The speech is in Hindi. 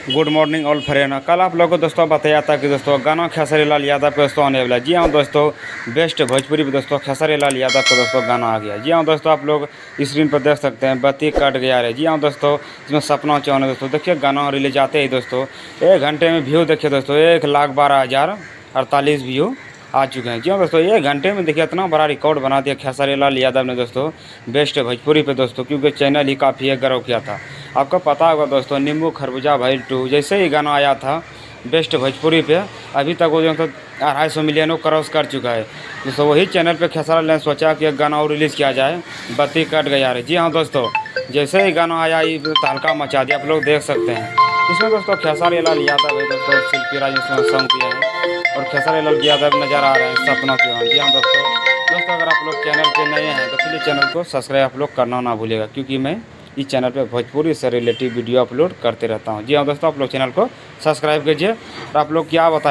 Good morning all friend. कल आप लोगों को दोस्तों बताया था कि दोस्तों गाना खेसारी लाल यादव पे दोस्तों आने वाला। जी हाँ दोस्तों, बेस्ट भोजपुरी पे दोस्तों खेसारी लाल यादव का दोस्तों गाना आ गया। जी हाँ दोस्तों, आप लोग स्क्रीन पर देख सकते हैं, बत्ती कट गया रे। जी हाँ दोस्तों, इसमें सपना चौहान है दोस्तों। देखिए गाना रिलीज आते ही दोस्तों 1 घंटे में व्यू देखिए दोस्तों 1,12,048 व्यू आ चुके हैं। जी हाँ दोस्तों, 1 घंटे में देखिए इतना बड़ा रिकॉर्ड बना दिया खेसारी लाल यादव ने दोस्तों बेस्ट भोजपुरी पे दोस्तों, क्योंकि चैनल ही काफ़ी गर्व किया था। आपको पता होगा दोस्तों, नींबू खरबूजा भाई 2 जैसे ही गाना आया था बेस्ट भोजपुरी पे, अभी तक वो जो है 250 मिलियन को क्रॉस कर चुका है दोस्तों। वही चैनल पे खेसारी लाल ने सोचा कि एक गाना और रिलीज़ किया जाए, बत्ती कट गया रे। जी हाँ दोस्तों, जैसे ही गाना आया ये तहलका मचा दिया, आप लोग देख सकते हैं। इसमें दोस्तों खेसारी लाल यादव है दोस्तों, शिल्पी राज ने सॉन्ग किया है और खेसारी लाल यादव नज़र आ रहे हैं सपना चौहान। जी हाँ दोस्तों, अगर आप लोग चैनल पे नए हैं तो प्लीज़ चैनल को सब्सक्राइब आप लोग करना ना भूलिएगा, क्योंकि मैं इस चैनल पे भोजपुरी से रिलेटिव वीडियो अपलोड करते रहता हूँ। जी हाँ दोस्तों, आप लोग चैनल को सब्सक्राइब कीजिए। और आप लोग क्या बताएं।